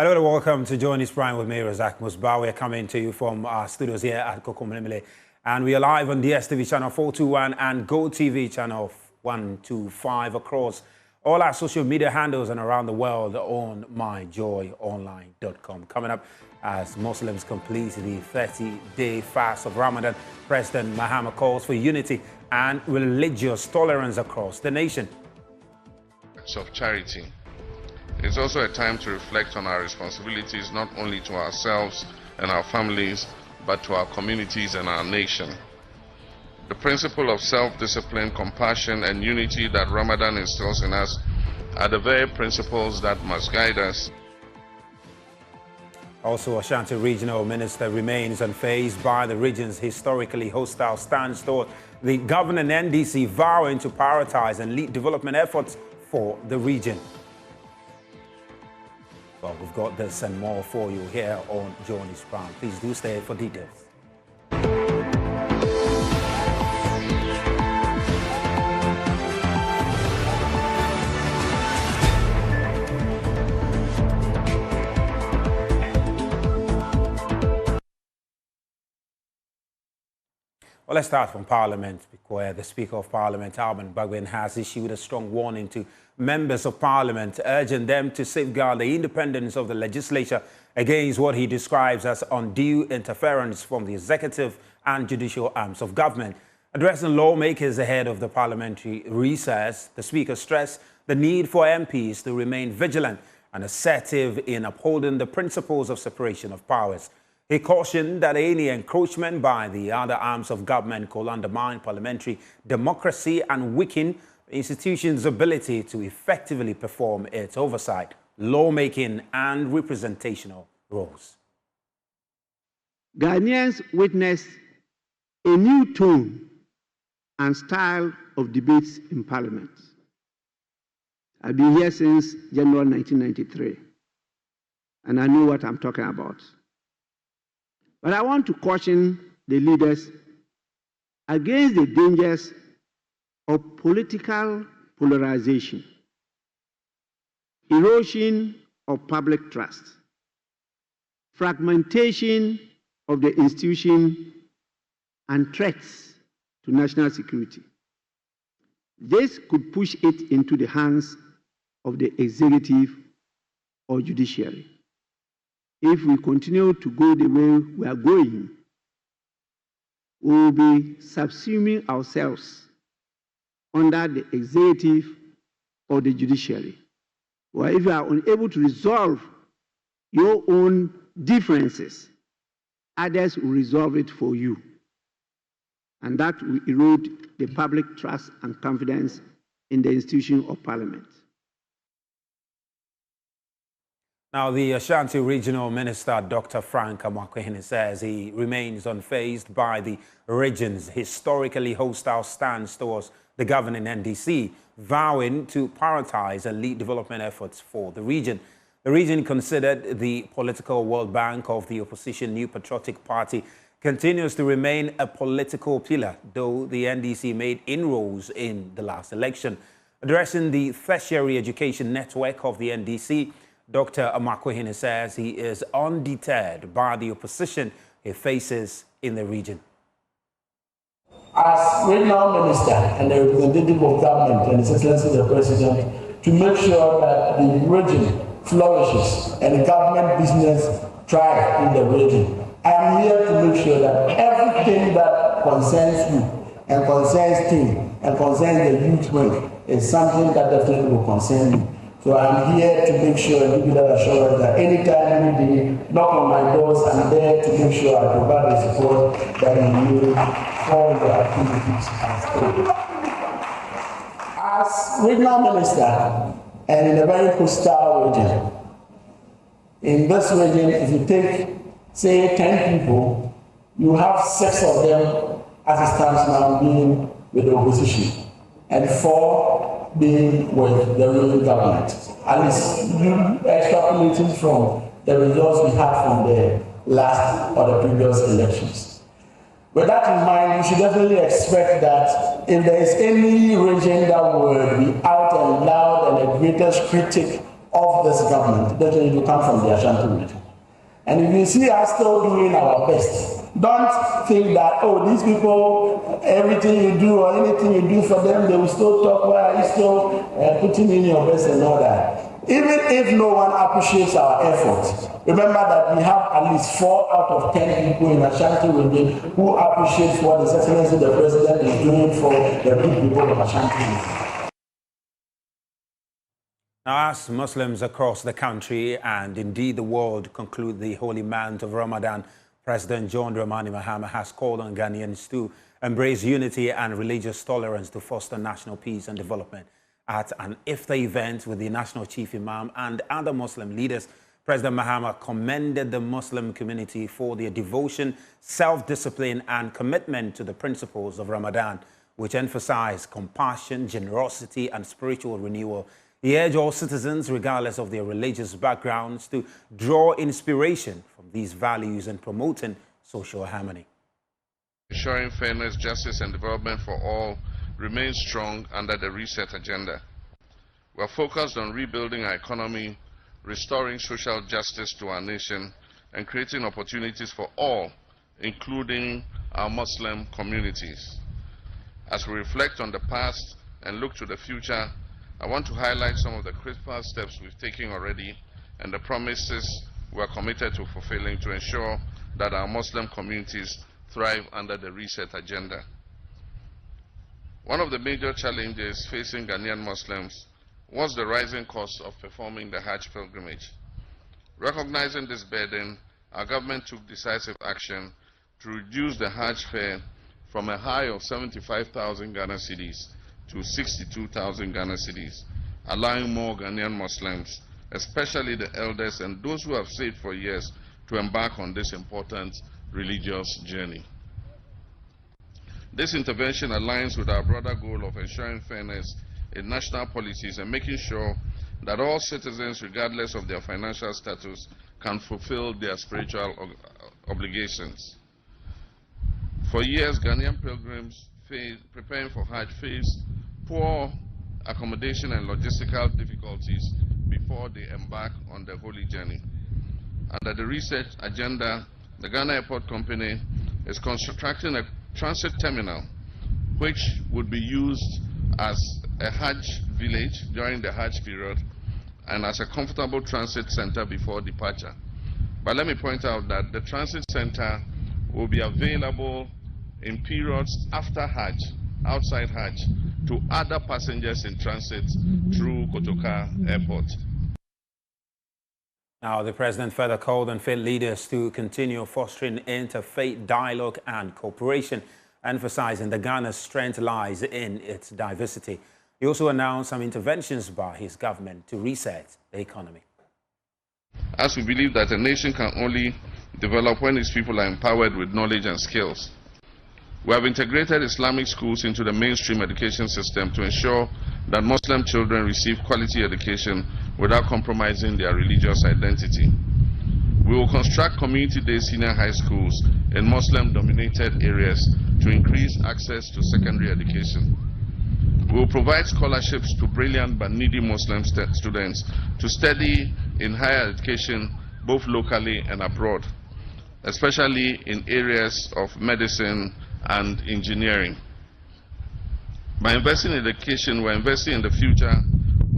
Hello and welcome to JoyNews Prime with me, Razak Musbah. We're coming to you from our studios here at Kokomlemile. And we are live on DSTV channel 421 and GoTV channel 125 across all our social media handles and around the world on myjoyonline.com. Coming up, as Muslims complete the 30-day fast of Ramadan, President Mahama calls for unity and religious tolerance across the nation. Of charity. It's also a time to reflect on our responsibilities not only to ourselves and our families, but to our communities and our nation. The principle of self-discipline, compassion, and unity that Ramadan instills in us are the very principles that must guide us. Also, Ashanti Regional Minister remains unfazed by the region's historically hostile stance toward the governing NDC, vowing to prioritize and lead development efforts for the region. Well, we've got this and more for you here on JoyNews Prime. Please do stay for details. Well, let's start from Parliament, where the Speaker of Parliament, Alban Bagwin, has issued a strong warning to members of Parliament, urging them to safeguard the independence of the Legislature against what he describes as undue interference from the executive and judicial arms of government. Addressing lawmakers ahead of the parliamentary recess, the Speaker stressed the need for MPs to remain vigilant and assertive in upholding the principles of separation of powers. He cautioned that any encroachment by the other arms of government could undermine parliamentary democracy and weaken the institution's ability to effectively perform its oversight, lawmaking, and representational roles. Ghanaians witnessed a new tone and style of debates in Parliament. I've been here since January 1993, and I know what I'm talking about. But I want to caution the leaders against the dangers of political polarization, erosion of public trust, fragmentation of the institution, and threats to national security. This could push it into the hands of the executive or judiciary. If we continue to go the way we are going, we will be subsuming ourselves under the executive or the judiciary. Or if you are unable to resolve your own differences, others will resolve it for you. And that will erode the public trust and confidence in the institution of Parliament. Now, the Ashanti Regional Minister, Dr. Frank Amakwehene, says he remains unfazed by the region's historically hostile stance towards the governing NDC, vowing to prioritize and lead development efforts for the region. The region, considered the political World Bank of the opposition New Patriotic Party, continues to remain a political pillar, though the NDC made inroads in the last election. Addressing the tertiary education network of the NDC, Dr. Amakwehene says he is undeterred by the opposition he faces in the region. As regional minister and the representative of government and His Excellency the President, to make sure that the region flourishes and the government business thrive in the region, I am here to make sure that everything that concerns you and concerns team and concerns the youth work is something that definitely will concern you. So I'm here to make sure and give you that assurance that anytime, any day, knock on my doors, I'm there to make sure I provide the support that you need for the activities. As regional minister and in a very hostile region, in this region, if you take, say, 10 people, you have 6 of them, as it stands now, being with the opposition, and 4 being with the ruling government. And it's extrapolating from the results we had from the last or the previous elections. With that in mind, you should definitely expect that if there is any region that will be out and loud and the greatest critic of of this government definitely will come from the Ashanti region. And if you see us still doing our best, don't think that, oh, these people, everything you do or anything you do for them, they will still talk, well, are you still putting in your best and all that. Even if no one appreciates our efforts, remember that we have at least 4 out of 10 people in Ashanti region who appreciate what His Excellency the President is doing for the good people of Ashanti. Now, as Muslims across the country and indeed the world conclude the holy month of Ramadan, President John Dramani Mahama has called on Ghanaians to embrace unity and religious tolerance to foster national peace and development. At an iftar event with the National Chief Imam and other Muslim leaders, President Mahama commended the Muslim community for their devotion, self-discipline and commitment to the principles of Ramadan, which emphasize compassion, generosity and spiritual renewal. He urged all citizens, regardless of their religious backgrounds, to draw inspiration from these values in promoting social harmony. Ensuring fairness, justice and development for all remains strong under the Reset agenda. We are focused on rebuilding our economy, restoring social justice to our nation, and creating opportunities for all, including our Muslim communities. As we reflect on the past and look to the future, I want to highlight some of the critical steps we've taken already and the promises we are committed to fulfilling to ensure that our Muslim communities thrive under the Reset agenda. One of the major challenges facing Ghanaian Muslims was the rising cost of performing the Hajj pilgrimage. Recognizing this burden, our government took decisive action to reduce the Hajj fare from a high of 75,000 Ghana cedis to 62,000 Ghana cedis, allowing more Ghanaian Muslims, especially the elders and those who have saved for years, to embark on this important religious journey. This intervention aligns with our broader goal of ensuring fairness in national policies and making sure that all citizens, regardless of their financial status, can fulfill their spiritual obligations. For years, Ghanaian pilgrims preparing for Hajj faced poor accommodation and logistical difficulties before they embark on the holy journey. Under the Reset agenda, the Ghana Airport Company is constructing a transit terminal which would be used as a Hajj village during the Hajj period and as a comfortable transit center before departure. But let me point out that the transit center will be available in periods after Hajj, outside Hajj, to other passengers in transit through Kotoka Airport. Now, the president further called on faith leaders to continue fostering interfaith dialogue and cooperation, emphasizing that Ghana's strength lies in its diversity. He also announced some interventions by his government to reset the economy. As we believe that a nation can only develop when its people are empowered with knowledge and skills, we have integrated Islamic schools into the mainstream education system to ensure that Muslim children receive quality education without compromising their religious identity. We will construct community-based senior high schools in Muslim-dominated areas to increase access to secondary education. We will provide scholarships to brilliant but needy Muslim students to study in higher education both locally and abroad, especially in areas of medicine and engineering. By investing in education, we're investing in the future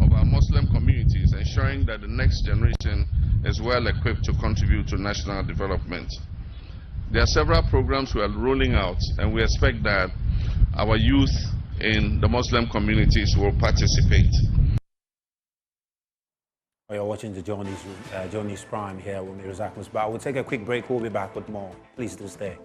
of our Muslim communities, ensuring that the next generation is well equipped to contribute to national development. There are several programs we are rolling out, and we expect that our youth in the Muslim communities will participate. You're watching the JoyNews Prime here with me, Razak Musbah. We'll take a quick break. We'll be back with more. Please do stay.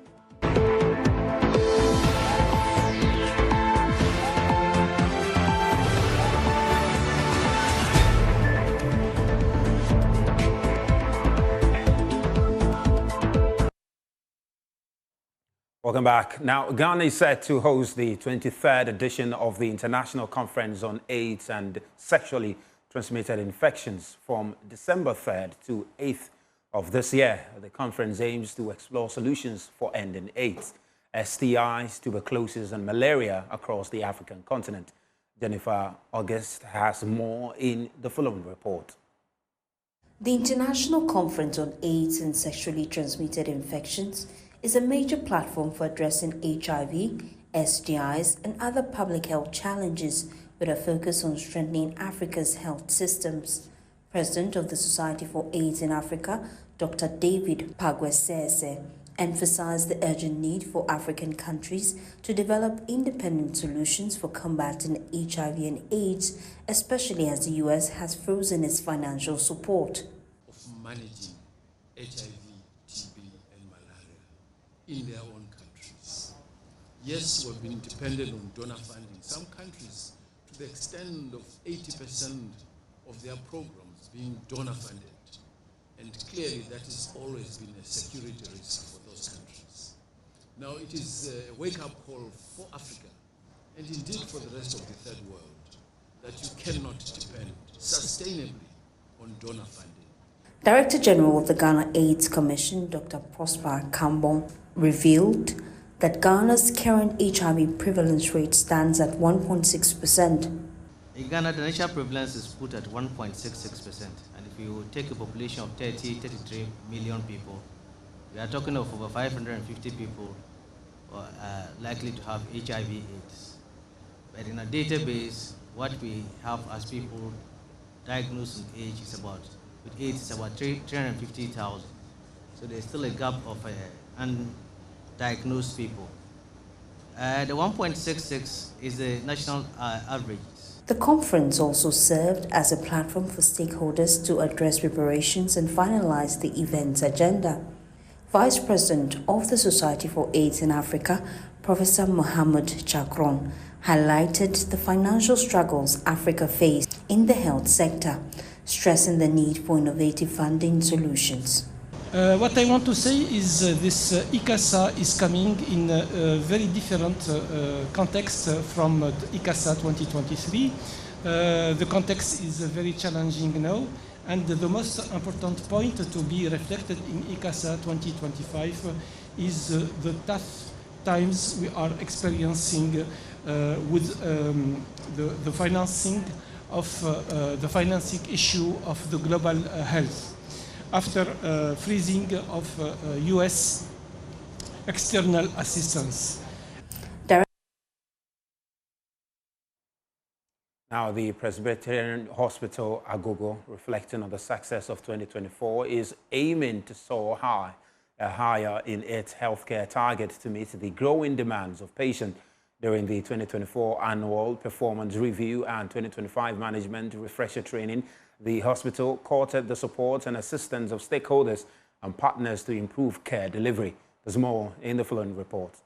Welcome back. Now, Ghana is set to host the 23rd edition of the International Conference on AIDS and Sexually Transmitted Infections from December 3rd to 8th of this year. The conference aims to explore solutions for ending AIDS, STIs, tuberculosis and malaria across the African continent. Jennifer August has more in the following report. The International Conference on AIDS and Sexually Transmitted Infections is a major platform for addressing HIV, STIs, and other public health challenges with a focus on strengthening Africa's health systems. President of the Society for AIDS in Africa, Dr. David Pagwesese, emphasized the urgent need for African countries to develop independent solutions for combating HIV and AIDS, especially as the U.S. has frozen its financial support. Of managing HIV, TB, and malaria in their own countries. Yes, we've been dependent on donor funding. Some countries, to the extent of 80% of their programs being donor funded. And clearly that has always been a security risk for those countries. Now it is a wake-up call for Africa, and indeed for the rest of the third world, that you cannot depend sustainably on donor funding. Director General of the Ghana AIDS Commission, Dr. Prosper Kambon, revealed that Ghana's current HIV prevalence rate stands at 1.6%. In Ghana, the national prevalence is put at 1.66%. And if you take a population of 33 million people, we are talking of over 550 people likely to have HIV/AIDS. But in a database, what we have as people diagnosed with AIDS is about 350,000. So there's still a gap of undiagnosed people. The 1.66 is the national average. The conference also served as a platform for stakeholders to address preparations and finalize the event's agenda. Vice President of the Society for AIDS in Africa, Professor Mohamed Chakron, highlighted the financial struggles Africa faced in the health sector, stressing the need for innovative funding solutions. What I want to say is this ICASA is coming in a very different context from ICASA 2023. The context is very challenging now, and the most important point to be reflected in ICASA 2025 is the tough times we are experiencing with the financing issue of the global health. After freezing of U.S. external assistance. Now, the Presbyterian Hospital Agogo, reflecting on the success of 2024, is aiming to soar higher in its healthcare target to meet the growing demands of patients. During the 2024 Annual Performance Review and 2025 Management Refresher Training, the hospital courted the support and assistance of stakeholders and partners to improve care delivery. There's more in the following report.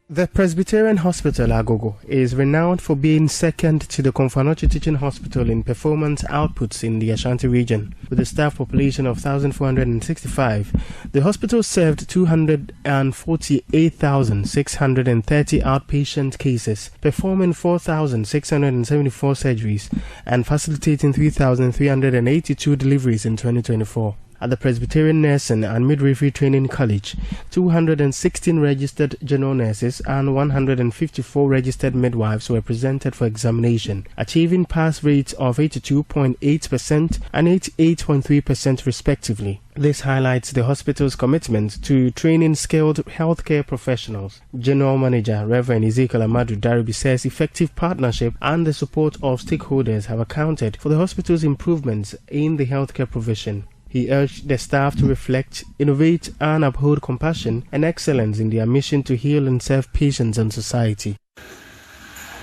The Presbyterian Hospital Agogo is renowned for being second to the Komfanochi Teaching Hospital in performance outputs in the Ashanti region. With a staff population of 1,465, the hospital served 248,630 outpatient cases, performing 4,674 surgeries, and facilitating 3,382 deliveries in 2024. At the Presbyterian Nursing and Midwifery Training College, 216 registered general nurses and 154 registered midwives were presented for examination, achieving pass rates of 82.8% and 88.3% respectively. This highlights the hospital's commitment to training skilled healthcare professionals. General Manager Reverend Ezekiel Amadu Daribi says effective partnership and the support of stakeholders have accounted for the hospital's improvements in the healthcare provision. He urged the staff to reflect, innovate, and uphold compassion and excellence in their mission to heal and serve patients and society.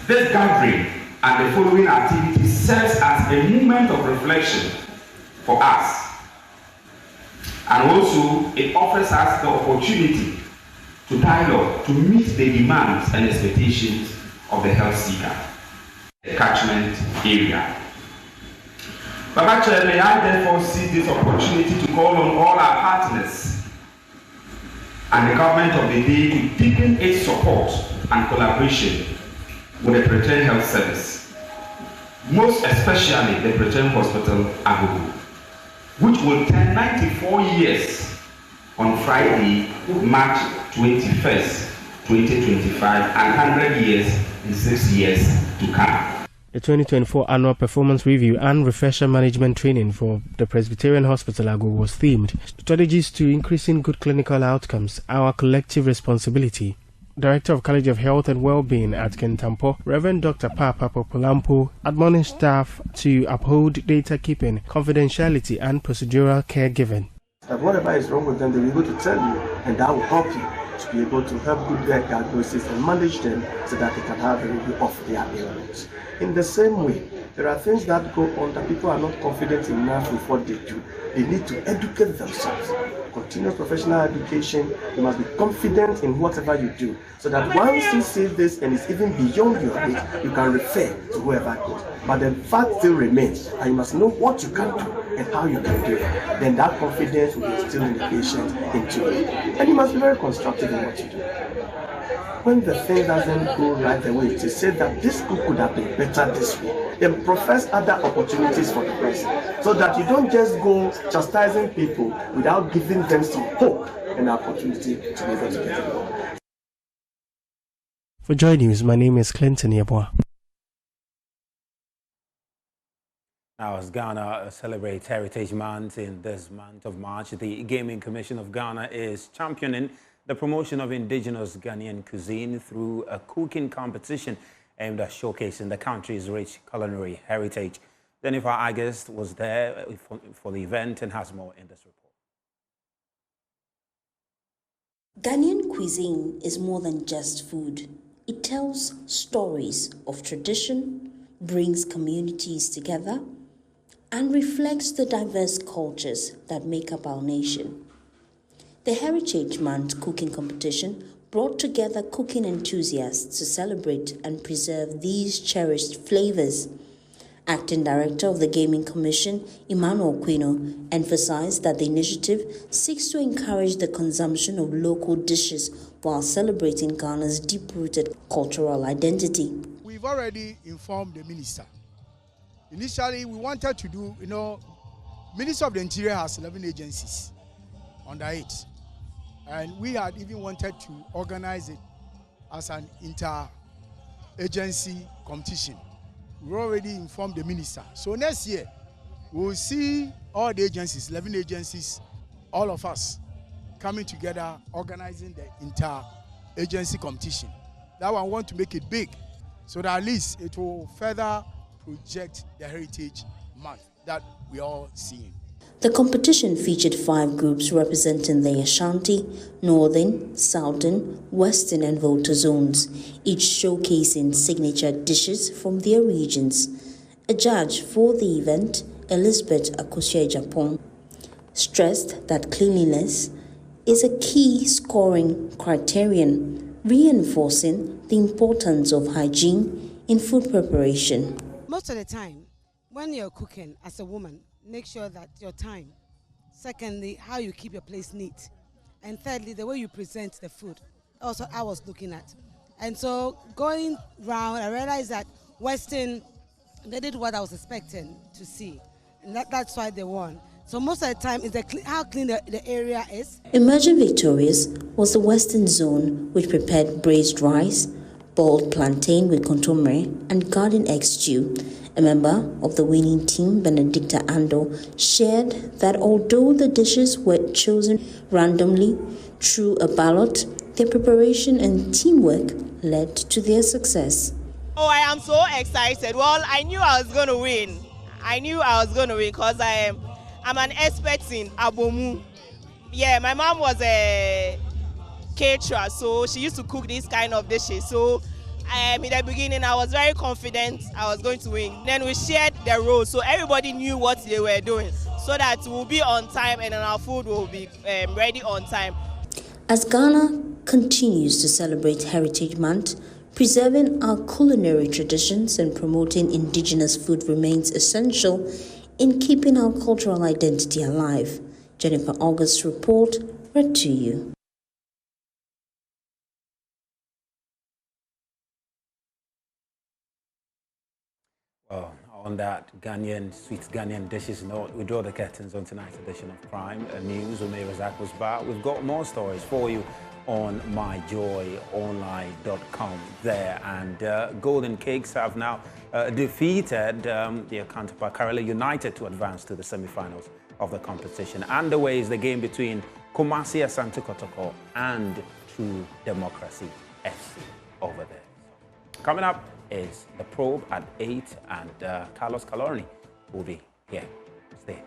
This gathering and the following activities serves as a moment of reflection for us. And also, it offers us the opportunity to dialogue to meet the demands and expectations of the health seeker, the catchment area. But actually, may I therefore seize this opportunity to call on all our partners and the government of the day to deepen its support and collaboration with the Presbyterian Health Service, most especially the Presbyterian Hospital Agogo, which will turn 94 years on Friday, March 21st, 2025, and 100 years in 6 years to come. The 2024 Annual Performance Review and Refresher Management Training for the Presbyterian Hospital Ago was themed Strategies to Increasing Good Clinical Outcomes, Our Collective Responsibility. Director of College of Health and Wellbeing at Kintampo, Reverend Dr. Papa Popolampo, admonished staff to uphold data keeping, confidentiality, and procedural caregiving. That whatever is wrong with them, they will be able to tell you, and that will help you to be able to help with their diagnosis and manage them so that they can have a review of their ailments. In the same way, there are things that go on that people are not confident enough with what they do. They need to educate themselves. Continuous professional education, you must be confident in whatever you do, so that once you see this and it's even beyond your age, you can refer to whoever goes. But the fact still remains, and you must know what you can do and how you can do it. Then that confidence will instill in the patient into it. And you must be very constructive in what you do. When the thing doesn't go right the way it is, say that this could have been better this way, then profess other opportunities for the person, so that you don't just go chastising people without giving them some hope and opportunity to be able to get it wrong. For Joy News, my name is Clinton Yeboah. Now, as Ghana celebrates Heritage Month in this month of March, the Gaming Commission of Ghana is championing the promotion of indigenous Ghanaian cuisine through a cooking competition aimed at showcasing the country's rich culinary heritage. Jennifer August was there for the event and has more in this report. Ghanaian cuisine is more than just food. It tells stories of tradition, brings communities together, and reflects the diverse cultures that make up our nation. The Heritage Month cooking competition brought together cooking enthusiasts to celebrate and preserve these cherished flavors. Acting Director of the Gaming Commission, Emmanuel Quino, emphasized that the initiative seeks to encourage the consumption of local dishes while celebrating Ghana's deep-rooted cultural identity. We've already informed the minister. Initially, we wanted to do, Ministry of the Interior has 11 agencies under it. And we had even wanted to organize it as an inter-agency competition. We already informed the minister. So next year, we'll see all the agencies, 11 agencies, all of us coming together, organizing the inter-agency competition. That one, I want to make it big, so that at least it will further project the Heritage Month that we all seeing. The competition featured 5 groups representing the Ashanti, Northern, Southern, Western and Volta zones, each showcasing signature dishes from their regions. A judge for the event, Elizabeth Akosia-Japon, stressed that cleanliness is a key scoring criterion, reinforcing the importance of hygiene in food preparation. Most of the time, when you're cooking as a woman, make sure that your time. Secondly, how you keep your place neat. And thirdly, the way you present the food. Also, I was looking at. And so going round, I realized that Western, they did what I was expecting to see. And that's why they won. So most of the time, is how clean the area is. Emerging victorious was the Western zone, which prepared braised rice, boiled plantain with contomere, and garden egg stew. A member of the winning team, Benedicta Ando, shared that although the dishes were chosen randomly through a ballot, their preparation and teamwork led to their success. Oh, I am so excited. Well, I knew I was going to win. Because I'm an expert in abomu. Yeah, my mom was a caterer, so she used to cook these kind of dishes. So in the beginning, I was very confident I was going to win. Then we shared the roles, so everybody knew what they were doing, so that we'll be on time and then our food will be ready on time. As Ghana continues to celebrate Heritage Month, preserving our culinary traditions and promoting indigenous food remains essential in keeping our cultural identity alive. Jennifer August's report read to you. Well, On that Ghanaian, sweet Ghanaian dishes note, we draw the curtains on tonight's edition of Prime News. Umay Razak was back. We've got more stories for you on myjoyonline.com there. And Golden Cakes have now defeated their counterpart Kerala United to advance to the semi-finals of the competition. Underway is the game between Kumasi Ashanti Kotoko and True Democracy FC over there. Coming up is the probe at 8, and Carlos Calorni will be here. Stay.